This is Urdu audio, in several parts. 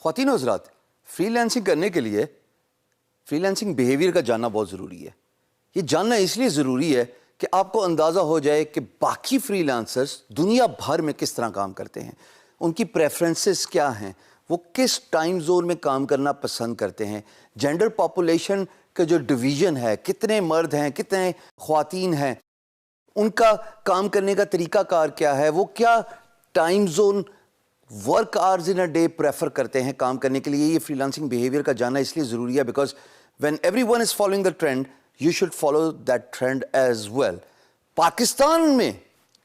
خواتین و حضرات، فری لانسنگ کرنے کے لیے فری لانسنگ بیہیویئر کا جاننا بہت ضروری ہے. یہ جاننا اس لیے ضروری ہے کہ آپ کو اندازہ ہو جائے کہ باقی فری لانسرز دنیا بھر میں کس طرح کام کرتے ہیں، ان کی پریفرنسز کیا ہیں، وہ کس ٹائم زون میں کام کرنا پسند کرتے ہیں، جینڈر پاپولیشن کا جو ڈویژن ہے، کتنے مرد ہیں کتنے خواتین ہیں، ان کا کام کرنے کا طریقہ کار کیا ہے، وہ کیا time zone work hours in a day prefer کرتے ہیں کام کرنے کے لیے. یہ فری لانسنگ بیہیویئر کا جاننا اس لیے ضروری ہے because when everyone is following the trend you should follow that trend as well. Pakistan میں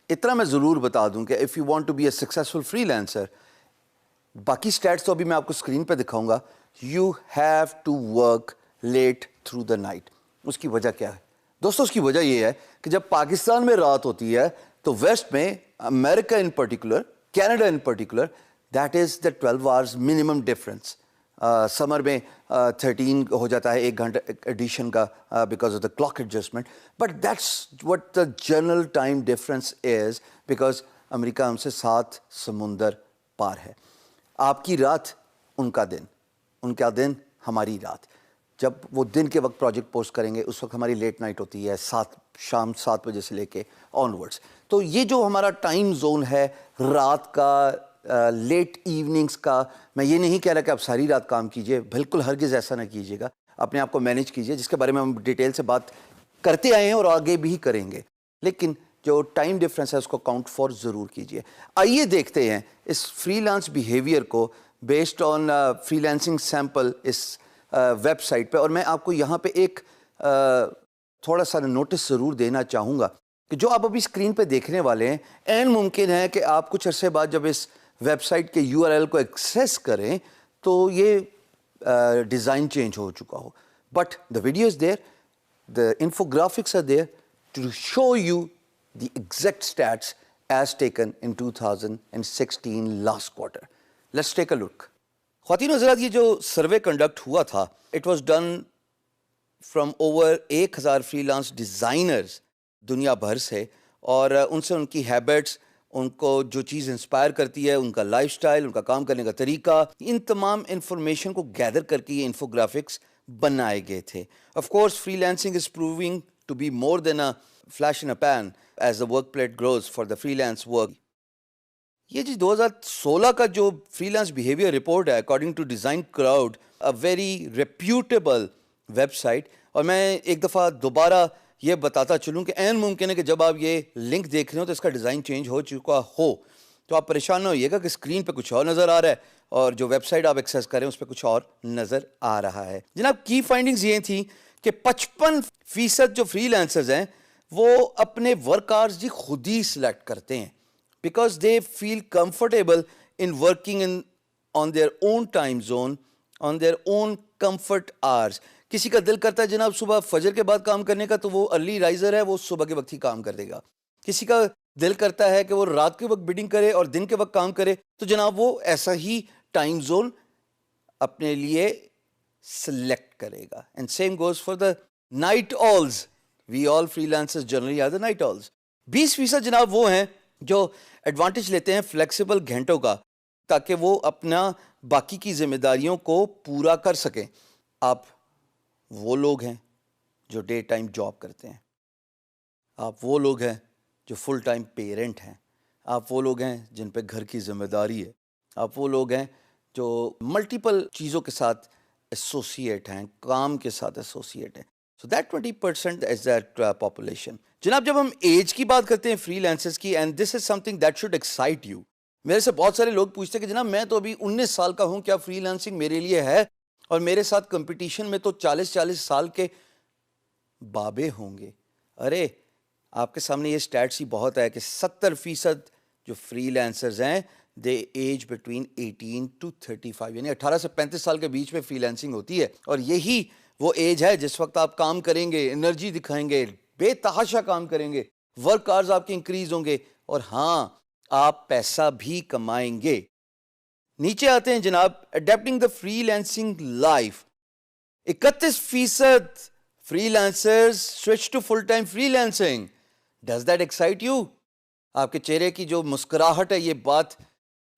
اتنا میں ضرور بتا دوں کہ if you want to be a سکسیزفل فری لانسر، باقی اسٹیٹس تو ابھی میں آپ کو اسکرین پہ دکھاؤں گا، you have to work late through the night. اس کی وجہ کیا ہے دوستوں؟ اس کی وجہ یہ ہے کہ جب پاکستان میں رات ہوتی ہے تو ویسٹ میں، امریکہ in particular, Canada in particular, that is the 12 hours minimum difference. Summer میں 13 ہو جاتا ہے، 1 گھنٹہ ایڈیشن کا because of the clock adjustment, but that's what the general time difference is because امریکہ ہم سے 7 سمندر پار ہے. آپ کی رات ان کا دن، ان کا دن ہماری رات. جب وہ دن کے وقت پروجیکٹ پوسٹ کریں گے اس وقت ہماری لیٹ نائٹ ہوتی ہے، شام 7 بجے سے لے کے آن ورڈس. تو یہ جو ہمارا ٹائم زون ہے رات کا، لیٹ ایوننگز کا، میں یہ نہیں کہہ رہا کہ آپ ساری رات کام کیجئے، بالکل ہرگز ایسا نہ کیجیے گا. اپنے آپ کو مینیج کیجئے، جس کے بارے میں ہم ڈیٹیل سے بات کرتے آئے ہیں اور آگے بھی کریں گے، لیکن جو ٹائم ڈفرینس ہے اس کو کاؤنٹ فار ضرور کیجئے. آئیے دیکھتے ہیں اس فری لانس بیہیویئر کو based on freelancing sample اس ویب سائٹ پہ. اور میں آپ کو یہاں پہ ایک تھوڑا سا نوٹس ضرور دینا چاہوں گا کہ جو آپ ابھی اسکرین پہ دیکھنے والے ہیں، عین ممکن ہے کہ آپ کچھ عرصے بعد جب اس ویب سائٹ کے URL کو ایکسیس کریں تو یہ ڈیزائن چینج ہو چکا ہو. But the video is there, the infographics are there to show you the exact stats as taken in 2016 last quarter. Let's take a look. خواتین و حضرات، یہ جو سروے کنڈکٹ ہوا تھا، it was done from over 1000 freelance designers دنیا بھر سے، اور ان سے ان کی ہیبٹس، ان کو جو چیز انسپائر کرتی ہے، ان کا لائف سٹائل، ان کا کام کرنے کا طریقہ، ان تمام انفارمیشن کو گیدر کر کے یہ انفوگرافکس بنائے گئے تھے. Of course freelancing is proving to be more than a flash in a pan as the work plate grows for the freelance work. یہ جی 2016 کا جو فری لانس بیہیویئر رپورٹ ہے according to DesignCrowd, a very reputable website. اور میں ایک دفعہ دوبارہ یہ بتاتا چلوں کہ عین ممکن ہے کہ جب آپ یہ لنک دیکھ رہے ہو تو اس کا ڈیزائن چینج ہو چکا ہو، تو آپ پریشان نہ ہوئیے گا کہ اسکرین پہ کچھ اور نظر آ رہا ہے اور جو ویب سائٹ آپ ایکسیس کریں اس پہ کچھ اور نظر آ رہا ہے. جناب کی فائنڈنگز یہ تھیں کہ 55% جو فری لانسرز ہیں وہ اپنے ورک آورز جی خود ہی سلیکٹ کرتے ہیں because they feel comfortable in working on their own time zone, on their own comfort hours. کسی کا دل کرتا ہے جناب صبح فجر کے بعد کام کرنے کا تو وہ ارلی رائزر ہے، وہ صبح کے وقت ہی کام کر دے گا. کسی کا دل کرتا ہے کہ وہ رات کے وقت بیڈنگ کرے اور دن کے وقت کام کرے تو جناب وہ ایسا ہی ٹائم زون اپنے لیے سلیکٹ کرے گا. And same goes for the night owls. We all freelancers generally are the night owls. 20% جناب وہ ہیں جو ایڈوانٹیج لیتے ہیں فلیکسیبل گھنٹوں کا تاکہ وہ اپنا باقی کی ذمہ داریوں کو پورا کر سکیں. آپ وہ لوگ ہیں جو ڈے ٹائم جاب کرتے ہیں، آپ وہ لوگ ہیں جو فل ٹائم پیرنٹ ہیں، آپ وہ لوگ ہیں جن پہ گھر کی ذمہ داری ہے، آپ وہ لوگ ہیں جو ملٹیپل چیزوں کے ساتھ ایسوسیٹ ہیں، کام کے ساتھ ایسوسیٹ ہیں. So that 20% is that population. جناب جب ہم ایج کی بات کرتے ہیں فری لانسرز کی، and this is some thing that should excite you. میرے سے بہت سارے لوگ پوچھتے ہیں کہ جناب میں تو ابھی 19 سال کا ہوں، کیا فری لانسنگ میرے لیے ہے؟ اور میرے ساتھ کمپٹیشن میں تو 40 سال کے بابے ہوں گے. ارے آپ کے سامنے یہ سٹیٹس ہی بہت ہے کہ 70% جو فری لانسرز ہیں دے ایج بٹوین 18 to 35، یعنی 18 سے 35 سال کے بیچ میں فری لانسنگ ہوتی ہے. اور یہی وہ ایج ہے جس وقت آپ کام کریں گے، انرجی دکھائیں گے، بے تحاشا کام کریں گے، ورک آورز آپ کے انکریز ہوں گے، اور ہاں آپ پیسہ بھی کمائیں گے. نیچے آتے ہیں جناب adapting the freelancing life. 31% freelancers switch to full time freelancing. Does that excite you? آپ کے چہرے کی جو مسکراہٹ ہے یہ بات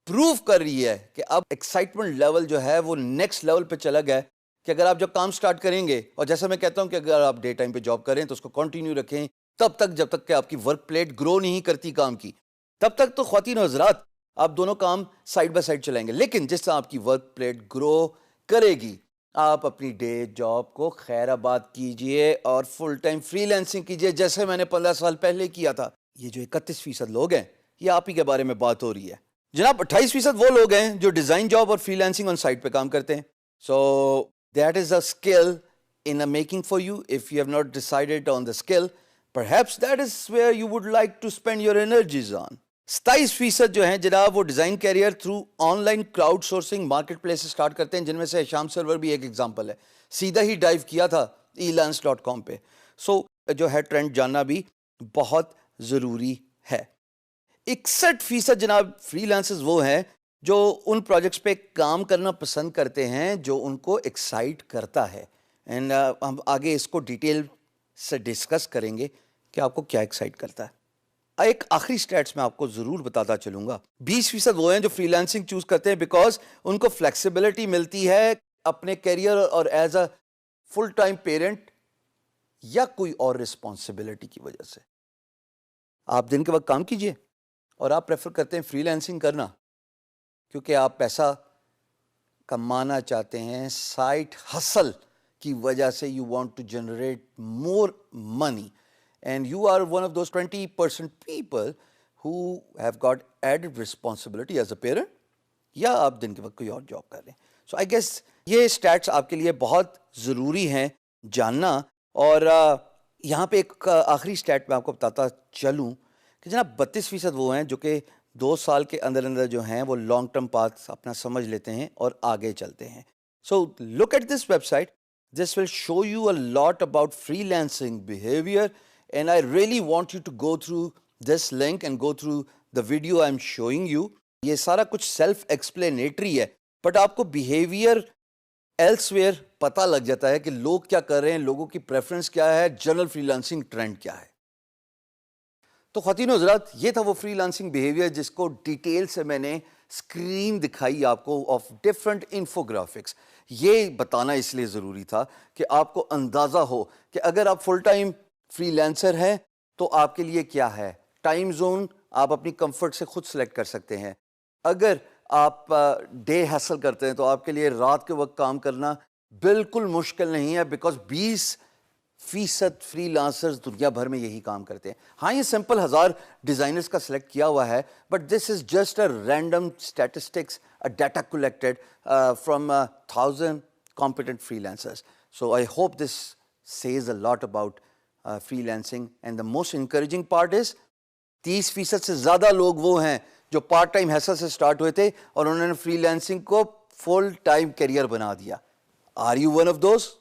پروف کر رہی ہے کہ اب ایکسائٹمنٹ لیول جو ہے وہ نیکسٹ لیول پہ چلا گیا ہے کہ اگر آپ جب کام سٹارٹ کریں گے, اور جیسا میں کہتا ہوں کہ اگر آپ ڈے ٹائم پہ جاب کریں تو اس کو کنٹینیو رکھیں تب تک جب تک کہ آپ کی ورک پلیٹ گرو نہیں کرتی کام کی, تب تک تو خواتین و حضرات آپ دونوں کام سائڈ بائی سائڈ چلائیں گے. لیکن جس طرح آپ کی ورک پلیٹ گرو کرے گی آپ اپنی ڈے جاب کو خیر آباد کیجئے اور فل ٹائم فری لینسنگ کیجئے جیسے میں نے 15 سال پہلے کیا تھا. یہ جو 31% لوگ ہیں یہ آپ ہی کے بارے میں بات ہو رہی ہے جناب. 28% وہ لوگ ہیں جو ڈیزائن جاب اور فری لینسنگ آن سائٹ پہ کام کرتے ہیں. So that is a skill in a making for you. If you have not decided on the skill, perhaps that is where you would like to spend your energies on. 27% جو ہیں جناب وہ design career through online crowdsourcing marketplace start کرتے ہیں, جن میں سے شام سرور بھی ایک ایگزامپل ہے. سیدھا ہی ڈائیو کیا تھا elance.com پہ. سو جو ہے ٹرینڈ جاننا بھی بہت ضروری ہے. 61% جناب فری لانسرز وہ ہیں جو ان پروجیکٹس پہ کام کرنا پسند کرتے ہیں جو ان کو ایکسائٹ کرتا ہے. اینڈ ہم آگے اس کو ڈیٹیل سے ڈسکس کریں گے کہ آپ کو کیا ایکسائٹ کرتا ہے. ایک آخری سٹیٹس میں آپ کو ضرور بتاتا چلوں گا. 20% وہ ہیں جو فری لانسنگ چوز کرتے ہیں بیکاز ان کو فلیکسیبلٹی ملتی ہے اپنے کیریئر اور as a full time parent یا کوئی اور رسپانسبلٹی کی وجہ سے. آپ دن کے وقت کام کیجئے اور آپ پریفر کرتے ہیں فری لانسنگ کرنا کیونکہ آپ پیسہ کمانا چاہتے ہیں سائٹ ہسل کی وجہ سے. You want to generate more money and you are one of those 20% people who have got added responsibility as a parent, یا آپ دن کے وقت کوئی اور جاب کر رہے ہیں. سو آئی گیس یہ اسٹیٹس آپ کے لیے بہت ضروری ہیں جاننا. اور یہاں پہ ایک آخری اسٹیٹ میں آپ کو بتاتا چلوں کہ جناب 32% وہ ہیں جو کہ 2 سال کے اندر اندر جو ہیں وہ لانگ ٹرم پاتھ اپنا سمجھ لیتے ہیں اور آگے چلتے ہیں. So look at this website. This will show you a lot about freelancing behavior and I really want you to go through this link and go through the video I'm showing you. یہ سارا کچھ سیلف ایکسپلینیٹری ہے بٹ آپ کو بیہیویئر ایلس ویئر پتہ لگ جاتا ہے کہ لوگ کیا کر رہے ہیں, لوگوں کی پریفرنس کیا ہے, جنرل فری لانسنگ ٹرینڈ کیا ہے. تو خواتین و حضرات یہ تھا وہ فری لانسنگ بیہیویئر جس کو ڈیٹیل سے میں نے اسکرین دکھائی آپ کو آف ڈفرنٹ انفوگرافکس. یہ بتانا اس لیے ضروری تھا کہ آپ کو اندازہ ہو کہ اگر آپ فل ٹائم فری لانسر ہیں تو آپ کے لیے کیا ہے. ٹائم زون آپ اپنی کمفرٹ سے خود سلیکٹ کر سکتے ہیں. اگر آپ ڈے ہیسل کرتے ہیں تو آپ کے لیے رات کے وقت کام کرنا بالکل مشکل نہیں ہے بیکاز 20% فری لانسرز دنیا بھر میں یہی کام کرتے ہیں. ہاں یہ سمپل 1000 ڈیزائنرز کا سلیکٹ کیا ہوا ہے but this is just a random statistics, a data collected from 1,000 competent freelancers. So I hope this says a lot about freelancing. And the most encouraging part is 30% سے زیادہ لوگ وہ ہیں جو پارٹ ٹائم ہیسل سے سٹارٹ ہوئے تھے اور انہوں نے فری لانسنگ کو فل ٹائم کیریئر بنا دیا. Are you one of those?